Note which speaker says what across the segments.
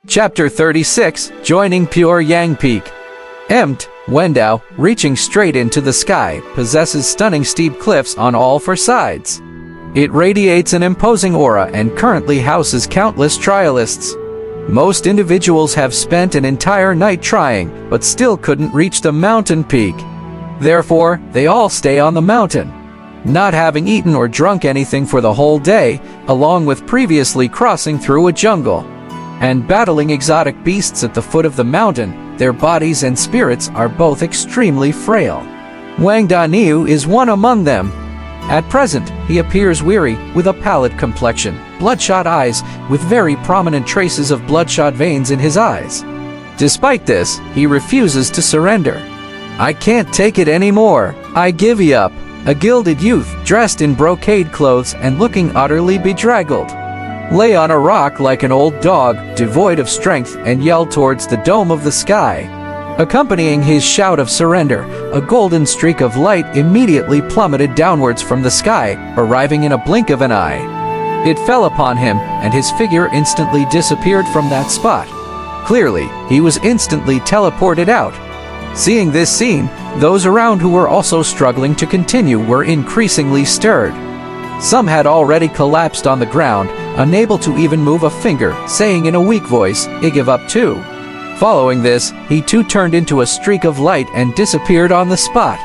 Speaker 1: Chapter 36, Joining Pure Yang Peak. Mt. Wendao, reaching straight into the sky, possesses stunning steep cliffs on all four sides. It radiates an imposing aura and currently houses countless trialists. Most individuals have spent an entire night trying, but still couldn't reach the mountain peak. Therefore, they all stay on the mountain, not having eaten or drunk anything for the whole day, along with previously crossing through a jungle and battling exotic beasts at the foot of the mountain. Their bodies and spirits are both extremely frail. Wang Daniu is one among them. At present, he appears weary, with a pallid complexion, bloodshot eyes, with very prominent traces of bloodshot veins in his eyes. Despite this, he refuses to surrender. "I can't take it anymore. I give you up." A gilded youth, dressed in brocade clothes and looking utterly bedraggled, lay on a rock like an old dog, devoid of strength, and yelled towards the dome of the sky. Accompanying his shout of surrender, a golden streak of light immediately plummeted downwards from the sky, arriving in a blink of an eye. It fell upon him, and his figure instantly disappeared from that spot. Clearly, he was instantly teleported out. Seeing this scene, those around who were also struggling to continue were increasingly stirred. Some had already collapsed on the ground, unable to even move a finger, saying in a weak voice, "I give up too." Following this, he too turned into a streak of light and disappeared on the spot.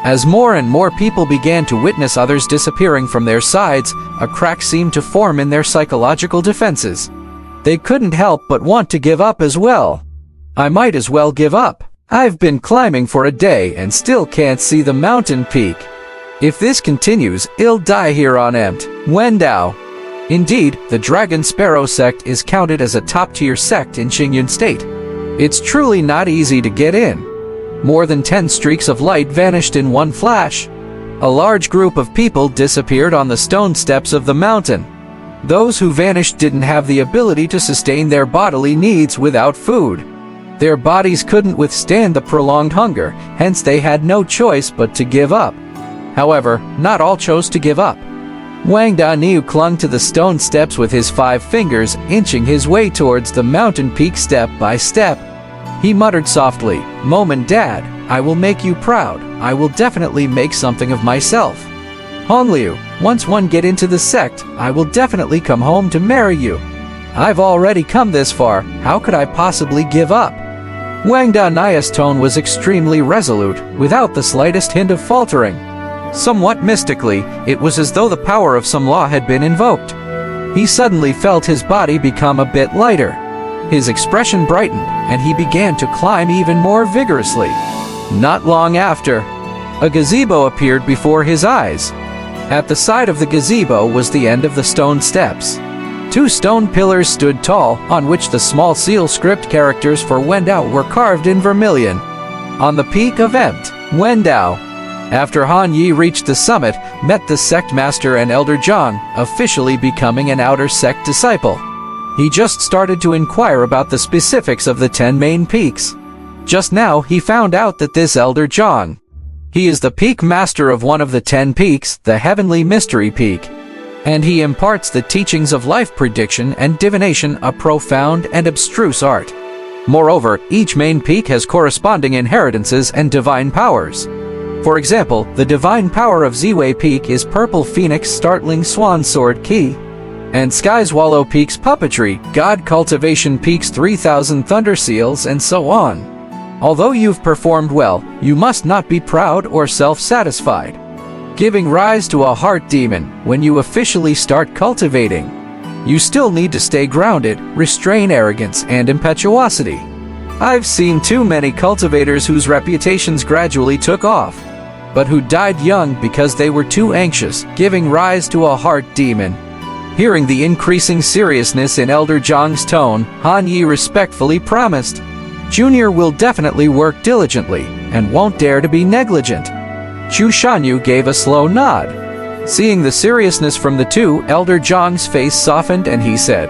Speaker 1: As more and more people began to witness others disappearing from their sides, a crack seemed to form in their psychological defenses. They couldn't help but want to give up as well. "I might as well give up. I've been climbing for a day and still can't see the mountain peak. If this continues, I'll die here on Mt. Wendao." Indeed, the Dragon Sparrow sect is counted as a top-tier sect in Xingyun State. It's truly not easy to get in. More than 10 streaks of light vanished in one flash. A large group of people disappeared on the stone steps of the mountain. Those who vanished didn't have the ability to sustain their bodily needs without food. Their bodies couldn't withstand the prolonged hunger, hence they had no choice but to give up. However, not all chose to give up. Wang Daniu clung to the stone steps with his 5 fingers, inching his way towards the mountain peak step by step. He muttered softly, "Moment, Dad, I will make you proud. I will definitely make something of myself. Hongliu, once one get into the sect, I will definitely come home to marry you. I've already come this far, how could I possibly give up?" Wang Daniu's tone was extremely resolute, without the slightest hint of faltering. Somewhat mystically, it was as though the power of some law had been invoked. He suddenly felt his body become a bit lighter. His expression brightened, and he began to climb even more vigorously. Not long after, a gazebo appeared before his eyes. At the side of the gazebo was the end of the stone steps. 2 stone pillars stood tall, on which the small seal script characters for Wendao were carved in vermilion. On the peak of Mt. Wendao. After Han Yi reached the summit, met the sect master and Elder Zhang, officially becoming an outer sect disciple. He just started to inquire about the specifics of the 10 main peaks. Just now, he found out that this Elder Zhang, he is the peak master of one of the 10 peaks, the Heavenly Mystery Peak. And he imparts the teachings of life prediction and divination, a profound and abstruse art. Moreover, each main peak has corresponding inheritances and divine powers. For example, the divine power of Ziwei Peak is Purple Phoenix Startling Swan Sword Key, and Sky Swallow Peak's Puppetry, God Cultivation Peak's 3000 Thunder Seals, and so on. Although you've performed well, you must not be proud or self-satisfied, giving rise to a heart demon when you officially start cultivating. You still need to stay grounded, restrain arrogance and impetuosity. I've seen too many cultivators whose reputations gradually took off, but who died young because they were too anxious, giving rise to a heart demon. Hearing the increasing seriousness in Elder Zhang's tone, Han Yi respectfully promised, "Junior will definitely work diligently, and won't dare to be negligent." Chu Shanyu gave a slow nod. Seeing the seriousness from the two, Elder Zhang's face softened and he said,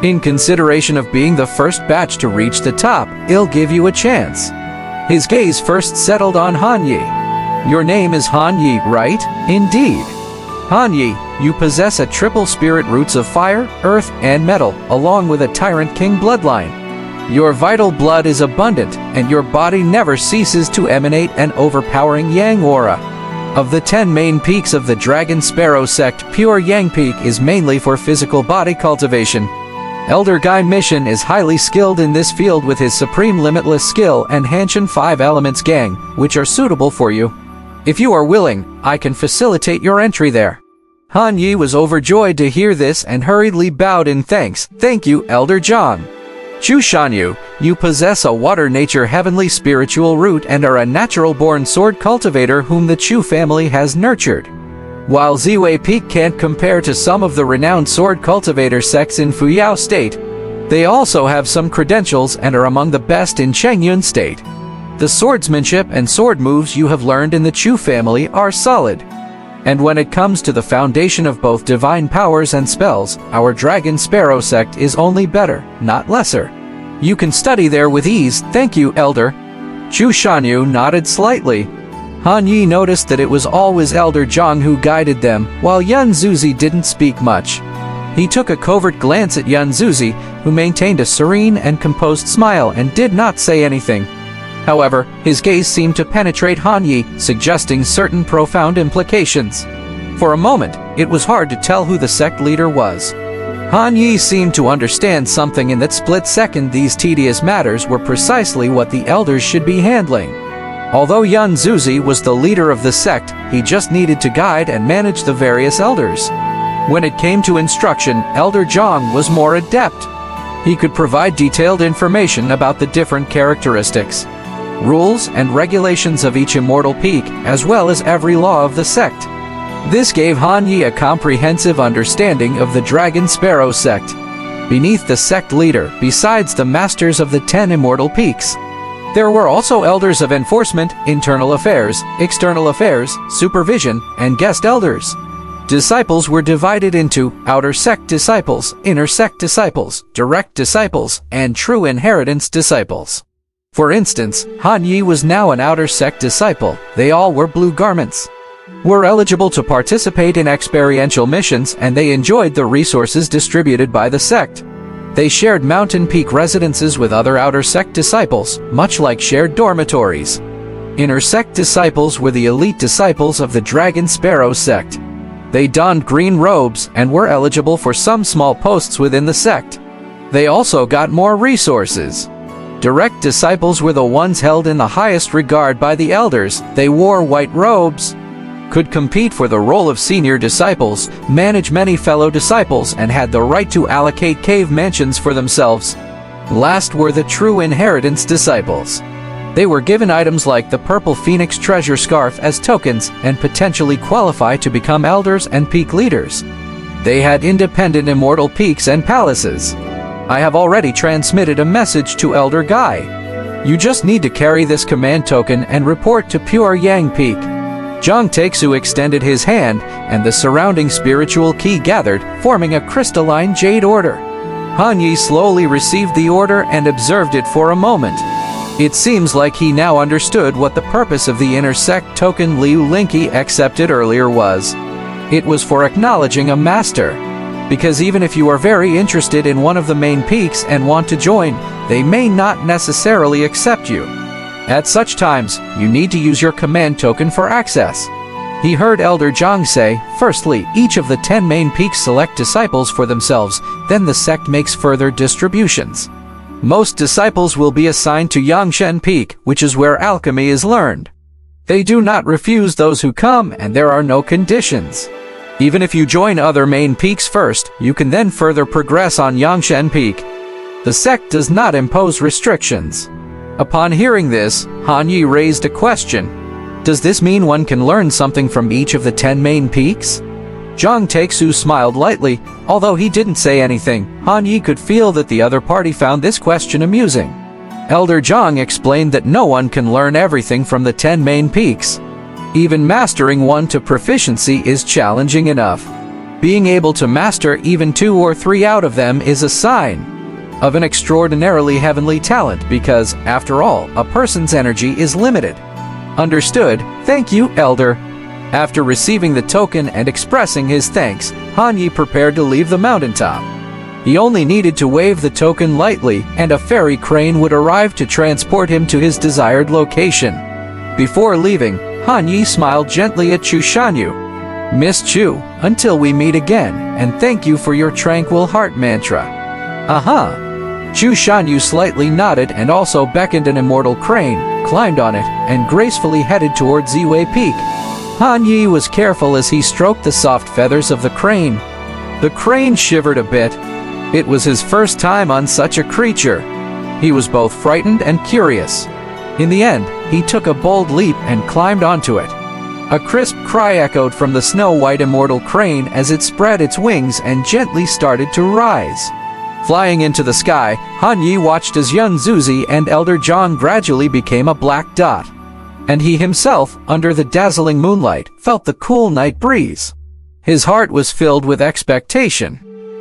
Speaker 1: "In consideration of being the first batch to reach the top, I'll give you a chance." His gaze first settled on Han Yi. "Your name is Han Yi, right?" "Indeed." "Han Yi, You possess a triple spirit roots of fire, earth, and metal, along with a tyrant king bloodline. Your vital blood is abundant, and your body never ceases to emanate an overpowering yang aura. Of the 10 main peaks of the Dragon Sparrow sect, Pure Yang Peak is mainly for physical body cultivation. Elder Guy Mission is highly skilled in this field with his supreme limitless skill and Hanshin 5 Elements Gang, which are suitable for you. If you are willing, I can facilitate your entry there. Han Yi was overjoyed to hear this and hurriedly bowed in thanks. Thank you, Elder Zhang. Chu Shanyu, you possess a water nature heavenly spiritual root and are a natural-born sword cultivator whom the Chu family has nurtured. While Ziwei Peak can't compare to some of the renowned sword cultivator sects in Fuyao State, they also have some credentials and are among the best in Chengyun State. The swordsmanship and sword moves you have learned in the Chu family are solid. And when it comes to the foundation of both divine powers and spells, our Dragon Sparrow sect is only better, not lesser. You can study there with ease. Thank you, Elder. Chu Shanyu nodded slightly. Han Yi noticed that it was always Elder Zhang who guided them, while Yun Zuzi didn't speak much. He took a covert glance at Yun Zuzi, who maintained a serene and composed smile and did not say anything. However, his gaze seemed to penetrate Han Yi, suggesting certain profound implications. For a moment, it was hard to tell who the sect leader was. Han Yi seemed to understand something in that split second. These tedious matters were precisely what the elders should be handling. Although Yun Zuzi was the leader of the sect, he just needed to guide and manage the various elders. When it came to instruction, Elder Zhang was more adept. He could provide detailed information about the different characteristics, rules, and regulations of each immortal peak, as well as every law of the sect. This gave Han Yi a comprehensive understanding of the Dragon Sparrow sect. Beneath the sect leader, besides the masters of the 10 immortal peaks, there were also elders of enforcement, internal affairs, external affairs, supervision, and guest elders. Disciples were divided into outer sect disciples, inner sect disciples, direct disciples, and true inheritance disciples. For instance, Han Yi was now an outer sect disciple. They all wore blue garments, were eligible to participate in experiential missions, and they enjoyed the resources distributed by the sect. They shared mountain peak residences with other outer sect disciples, much like shared dormitories. Inner sect disciples were the elite disciples of the Dragon Sparrow sect. They donned green robes and were eligible for some small posts within the sect. They also got more resources. Direct disciples were the ones held in the highest regard by the elders. They wore white robes, could compete for the role of senior disciples, manage many fellow disciples, and had the right to allocate cave mansions for themselves. Last were the true inheritance disciples. They were given items like the Purple Phoenix Treasure Scarf as tokens and potentially qualify to become elders and peak leaders. They had independent immortal peaks and palaces. I have already transmitted a message to Elder Guy. You just need to carry this command token and report to Pure Yang Peak. Zhang Texu extended his hand, and the surrounding spiritual key gathered, forming a crystalline jade order. Han Yi slowly received the order and observed it for a moment. It seems like he now understood what the purpose of the inner sect token Liu Linki accepted earlier was. It was for acknowledging a master. Because even if you are very interested in one of the main peaks and want to join, they may not necessarily accept you. At such times, you need to use your command token for access. He heard Elder Zhang say, firstly, each of the 10 main peaks select disciples for themselves, then the sect makes further distributions. Most disciples will be assigned to Yangshen Peak, which is where alchemy is learned. They do not refuse those who come, and there are no conditions. Even if you join other main peaks first, you can then further progress on Yangshen Peak. The sect does not impose restrictions. Upon hearing this, Han Yi raised a question. Does this mean one can learn something from each of the 10 main peaks? Zhang Texu smiled lightly. Although he didn't say anything, Han Yi could feel that the other party found this question amusing. Elder Zhang explained that no one can learn everything from the 10 main peaks. Even mastering one to proficiency is challenging enough. Being able to master even 2 or 3 out of them is a sign of an extraordinarily heavenly talent because, after all, a person's energy is limited. Understood. Thank you, Elder. After receiving the token and expressing his thanks, Han Yi prepared to leave the mountaintop. He only needed to wave the token lightly, and a fairy crane would arrive to transport him to his desired location. Before leaving, Han Yi smiled gently at Chu Shanyu. "Miss Chu, until we meet again, and thank you for your tranquil heart mantra." Chu Shanyu slightly nodded and also beckoned an immortal crane, climbed on it, and gracefully headed toward Ziwei Peak. Han Yi was careful as he stroked the soft feathers of the crane. The crane shivered a bit. It was his first time on such a creature. He was both frightened and curious. In the end, he took a bold leap and climbed onto it. A crisp cry echoed from the snow-white immortal crane as it spread its wings and gently started to rise. Flying into the sky, Han Yi watched as young Zuzi and Elder Zhang gradually became a black dot. And he himself, under the dazzling moonlight, felt the cool night breeze. His heart was filled with expectation.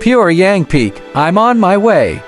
Speaker 1: Pure Yang Peak, I'm on my way.